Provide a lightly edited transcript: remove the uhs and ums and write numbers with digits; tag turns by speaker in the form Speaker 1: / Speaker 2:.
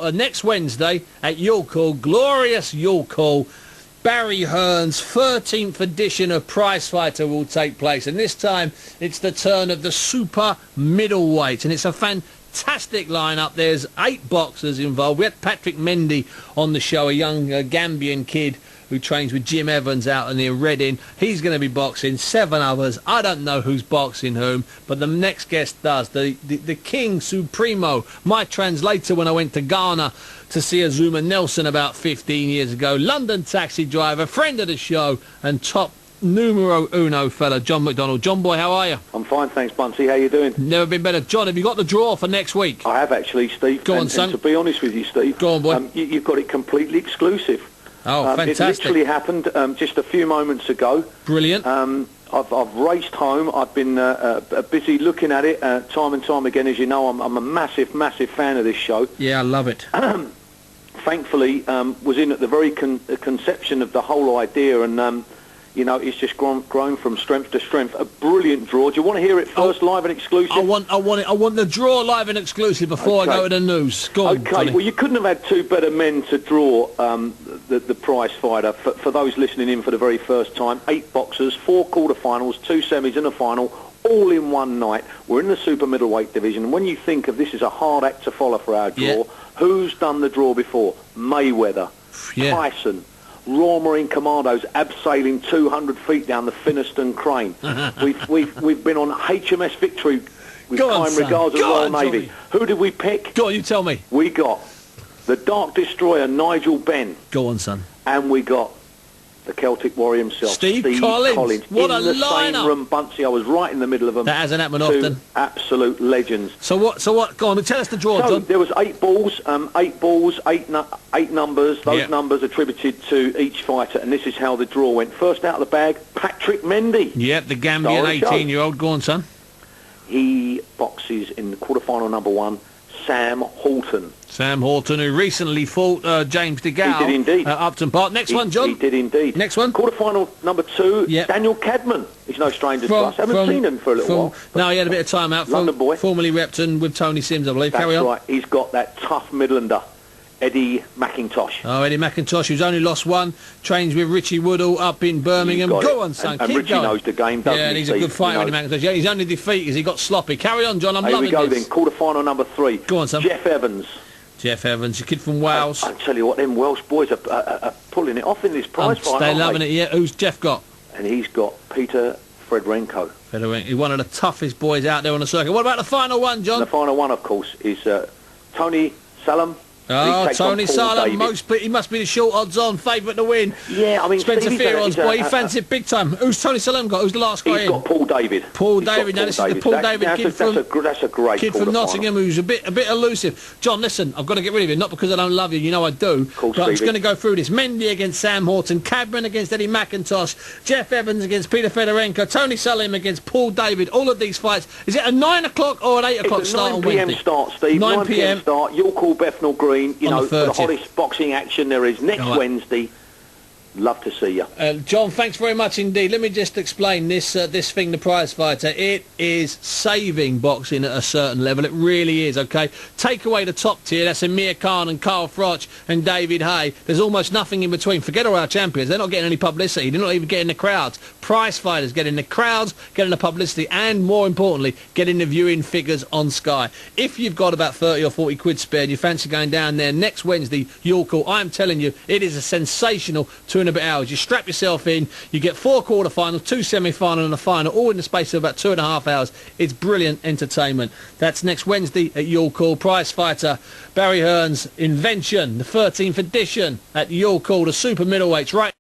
Speaker 1: Now, next Wednesday at York Hall, glorious York Hall, Barry Hearn's 13th edition of Prizefighter will take place, and this time it's the turn of the Super-Middleweight, and it's a fantastic lineup. There's 8 boxers involved. We had Patrick Mendy on the show, a young Gambian kid who trains with Jim Evans out near Reading. He's going to be boxing. 7 others. I don't know who's boxing whom, but the next guest does. The King Supremo, my translator when I went to Ghana to see Azuma Nelson about 15 years ago. London taxi driver, friend of the show, and top numero uno fella, John McDonald. John boy, how are you?
Speaker 2: I'm fine, thanks, Bunsey. How you doing?
Speaker 1: Never been better. John, have you got the draw for next week?
Speaker 2: I have actually, Steve.
Speaker 1: Go on, son.
Speaker 2: And to be honest with you, Steve,
Speaker 1: go on, boy.
Speaker 2: You've got it completely exclusive.
Speaker 1: Oh, fantastic.
Speaker 2: It literally happened just a few moments ago.
Speaker 1: Brilliant.
Speaker 2: I've raced home. I've been busy looking at it time and time again. As you know, I'm a massive, massive fan of this show.
Speaker 1: Yeah, I love it.
Speaker 2: Thankfully, was in at the very conception of the whole idea, and you know, it's just grown from strength to strength. A brilliant draw. Do you want to hear it first, live and exclusive?
Speaker 1: I want the draw live and exclusive before I go to the news. Go on,
Speaker 2: okay.
Speaker 1: Johnny.
Speaker 2: Well, you couldn't have had 2 better men to draw the prize fighter. For those listening in for the very first time, 8 boxers, 4 quarterfinals, 2 semis and a final, all in one night. We're in the super middleweight division. And when you think of this as a hard act to follow for our draw, who's done the draw before? Mayweather, Tyson, Royal Marine Commandos abseiling 200 feet down the Finniston Crane. we've been on HMS Victory with kind regards of Royal Navy.
Speaker 1: Johnny.
Speaker 2: Who did we pick?
Speaker 1: Go on, you tell me.
Speaker 2: We got the Dark Destroyer Nigel Benn.
Speaker 1: Go on, son.
Speaker 2: And we got the Celtic Warrior himself,
Speaker 1: Steve Collins. What
Speaker 2: in
Speaker 1: a
Speaker 2: the
Speaker 1: lineup.
Speaker 2: same room, Bunsey. I was right in the middle of them.
Speaker 1: That hasn't happened
Speaker 2: 2
Speaker 1: often.
Speaker 2: Absolute legends.
Speaker 1: So what? Go on, tell us the draw,
Speaker 2: So
Speaker 1: John.
Speaker 2: there was 8 balls, 8 numbers. Those numbers attributed to each fighter, and this is how the draw went. First out of the bag, Patrick Mendy.
Speaker 1: Yep, the Gambian 18-year-old. Go on, son.
Speaker 2: He boxes in the quarterfinal number 1, Sam Horton.
Speaker 1: Sam Horton, who recently fought James DeGale.
Speaker 2: He did indeed.
Speaker 1: At Upton Park. Next one, John.
Speaker 2: He did indeed.
Speaker 1: Next one.
Speaker 2: Quarterfinal number 2, Daniel Cadman. He's no stranger to us. Haven't seen him for a little while.
Speaker 1: No, he had a bit of time out.
Speaker 2: London boy.
Speaker 1: Formerly Repton with Tony Sims, I believe. Carry on.
Speaker 2: That's right. He's got that tough Midlander, Eddie McIntosh.
Speaker 1: Oh, Eddie McIntosh, who's only lost 1, trains with Richie Woodall up in Birmingham. Go on, son,
Speaker 2: and
Speaker 1: keep
Speaker 2: Richie
Speaker 1: going.
Speaker 2: knows the game, doesn't he?
Speaker 1: Yeah, and he's a good fighter, Eddie McIntosh. Yeah, his only defeat is he got sloppy. Carry on, John, I'm loving this.
Speaker 2: Here we go then, quarter-final number 3.
Speaker 1: Go on, son.
Speaker 2: Jeff Evans.
Speaker 1: Jeff Evans, a kid from Wales.
Speaker 2: I'll tell you what, them Welsh boys are pulling it off in this prize fight,
Speaker 1: they're loving it, yeah. Who's Jeff got?
Speaker 2: And he's got Peter Fredrenko.
Speaker 1: He's one of the toughest boys out there on the circuit. What about the final one, John?
Speaker 2: The final one, of course, is Tony Salem.
Speaker 1: Oh, Tony Salem, he must be the short odds-on favourite to win.
Speaker 2: Yeah, I mean,
Speaker 1: Spencer Fearon's boy, he fancied it big time. Who's Tony Salem got? Who's the last guy in?
Speaker 2: He's got Paul David.
Speaker 1: Paul David. Now, this is the Paul David kid from...
Speaker 2: That's a great
Speaker 1: kid from Nottingham who's a bit elusive. John, listen, I've got to get rid of you, not because I don't love you, you know I do.
Speaker 2: Cool,
Speaker 1: but I'm just going to go through this. Mendy against Sam Horton, Cadman against Eddie McIntosh, Jeff Evans against Peter Fedorenko, Tony Salem against Paul David. All of these fights. Is it a 9 o'clock or an 8 o'clock start on Wednesday?
Speaker 2: 9 p.m. start, Steve.
Speaker 1: 9 p.m.
Speaker 2: start. You'll call Bethnal Green, you know, for the hottest boxing action there is next Wednesday. Love to see you.
Speaker 1: John, thanks very much indeed. Let me just explain this this thing, the prize fighter. It is saving boxing at a certain level. It really is, okay? Take away the top tier. That's Amir Khan and Carl Froch and David Hay. There's almost nothing in between. Forget all our champions. They're not getting any publicity. They're not even getting the crowds. Prize fighters getting the crowds, getting the publicity, and more importantly, getting the viewing figures on Sky. If you've got about 30 or 40 quid spare and you fancy going down there next Wednesday, York Hall, I'm telling you, it is a sensational 2.5 hours. You strap yourself in, you get 4 quarter-finals, 2 semi-final and a final, all in the space of about 2.5 hours. It's brilliant entertainment. That's next Wednesday at York Hall. Prize fighter, Barry Hearn's invention, the 13th edition at York Hall, the super middleweights. Right.